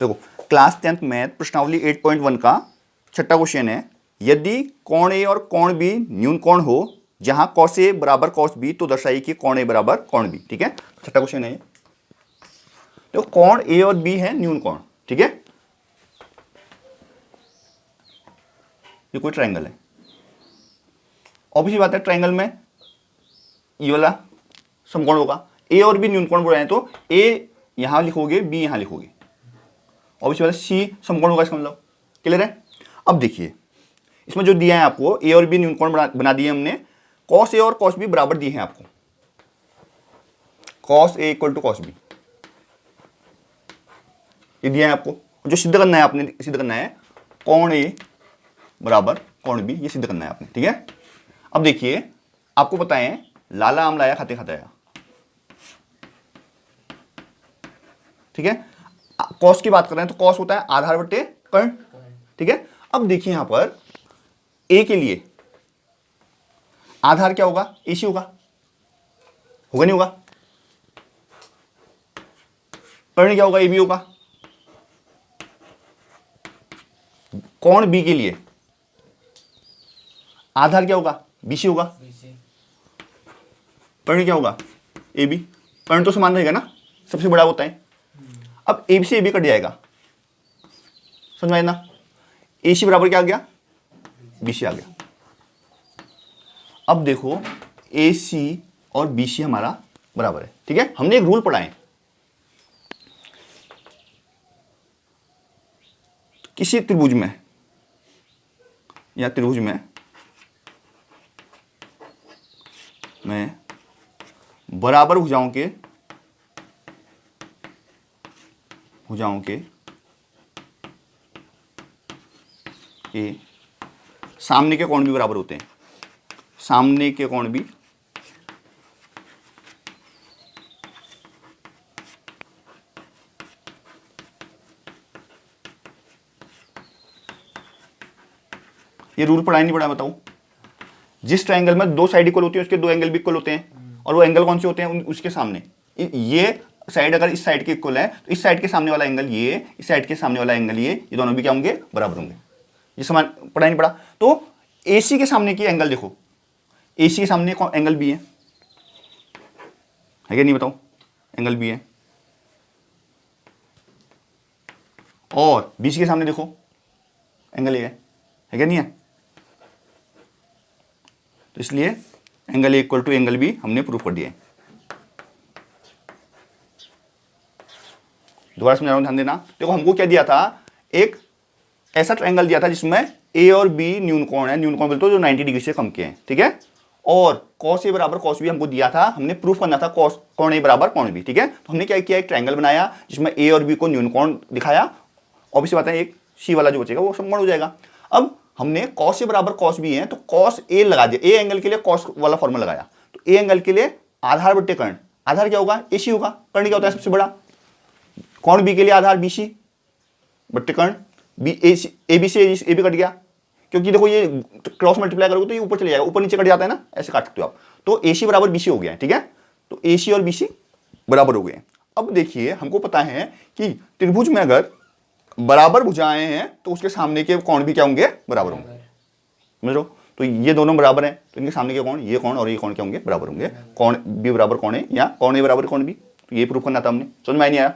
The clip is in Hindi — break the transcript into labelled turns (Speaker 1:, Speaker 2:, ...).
Speaker 1: देखो क्लास 10th मैथ प्रश्नावली 8.1 का छठा क्वेश्चन है, यदि कोण ए और कोण बी न्यून कोण हो जहां कॉस ए बराबर कॉस बी तो दर्शाइए कि कोण ए बराबर कोण बी। ठीक है, छठा क्वेश्चन है। तो कोण ए और बी है न्यून कोण। ठीक है, ये कोई ट्रायंगल है, ऑब्वियसली बात है ट्रायंगल में ये वाला समकोण होगा। ए और बी न्यून कोण बोल रहे हैं तो ए यहां लिखोगे, बी यहां लिखोगे, ऑब्वियसली बात है सी समकोण होगा, इसका मतलब क्लियर है। अब देखिए इसमें जो दिया है आपको, ए और बी न्यून कोण बना दिए हमने, कॉस ए और कॉस बी बराबर दिए हैं आपको, cos A equal to cos B ये दिया है आपको। जो सिद्ध करना है आपने, सिद्ध करना है कोण ए बराबर कोण बी, ये सिद्ध करना है आपने। ठीक है, अब देखिए आपको पता है लाला आम लाया खाते खाते आया। ठीक है, कॉस की बात कर रहे हैं तो कॉस होता है आधार बटे कर्ण। ठीक है, अब देखिए यहां पर ए के लिए आधार क्या होगा, ए सी होगा, होगा नहीं होगा। कर्ण क्या होगा, ए बी होगा। कोण बी के लिए आधार क्या होगा, बी सी होगा। कर्ण क्या होगा, ए बी। कर्ण तो समान रहेगा ना, सबसे बड़ा होता है। अब ए बी से ए बी कट जाएगा, समझ में आया ना। ए सी बराबर क्या आ गया, बी सी आ गया। अब देखो ए सी और बी सी हमारा बराबर है। ठीक है, हमने एक रूल पढ़ा है, किसी त्रिभुज में या त्रिभुज में बराबर भुजाओं के सामने के कोण भी बराबर होते हैं, सामने के कोण भी ये रूल पढ़ा नहीं पढ़ा बताओ। जिस ट्रायंगल में दो साइड इक्वल होती है उसके दो एंगल भी इक्वल होते हैं, और वो एंगल कौन से होते हैं, उसके सामने। ये साइड अगर इस साइड के इक्वल है तो इस साइड के सामने वाला एंगल ये, इस साइड के सामने वाला एंगल ये दोनों भी क्या होंगे, बराबर होंगे। ये समान पढ़ा नहीं पढ़ा। तो एसी के सामने की एंगल देखो, एसी के सामने कौन एंगल बी है क्या नहीं बताओ, एंगल बी है। और बीसी के सामने देखो एंगल ए है क्या नहीं है। तो इसलिए angle A equal to angle B हमने प्रूफ कर दिया है। दोबारा समझा रहा हूं, ध्यान देना। देखो हमको क्या दिया था, एक ऐसा ट्रायंगल दिया था जिसमें ए और बी न्यून कोण है, न्यून कोण बोलते हो जो 90 डिग्री से कम के हैं। ठीक है, और कॉस ए बराबर कॉस बी हमको दिया था, हमने प्रूफ करना था कॉस कोण ए बराबर कोण बी। ठीक है, तो हमने क्या किया, एक ट्रायंगल बनाया जिसमें ए और बी को न्यून कोण दिखाया। ऑब्वियसली बात है एक सी वाला जो बचेगा वो समकोण हो जाएगा। अब हमने कॉस ए बराबर कॉस बी है तो कॉस ए लगा दिया, ए एंगल के लिए कॉस वाला फॉर्मूला लगाया। तो ए एंगल के लिए आधार बटे कर्ण, आधार क्या होगा, ए सी होगा। कर्ण क्या होता है सबसे बड़ा, कोण बी के लिए आधार बी सी बटे कर्ण, बी ए बी से ए बी कट गया, क्योंकि देखो ये क्रॉस मल्टीप्लाई करोगे तो ये ऊपर चले जाएगा, ऊपर नीचे कट जाता है ना, ऐसे काट सकते हो आप। तो ए सी बराबर बी सी हो गया है। ठीक है, तो ए सी और बी सी बराबर हो गए। अब देखिए हमको पता है कि त्रिभुज में अगर बराबर भुजाएं हैं तो उसके सामने के कोण भी क्या होंगे, बराबर होंगे। समझ लो, तो ये दोनों बराबर हैं तो इनके सामने के कोण, ये कोण और ये कोण क्या होंगे, बराबर होंगे। कोण बी बराबर कोण ए या कोण ए बराबर कोण बी, तो ये प्रूफ करना था हमने। समझ में नहीं आया।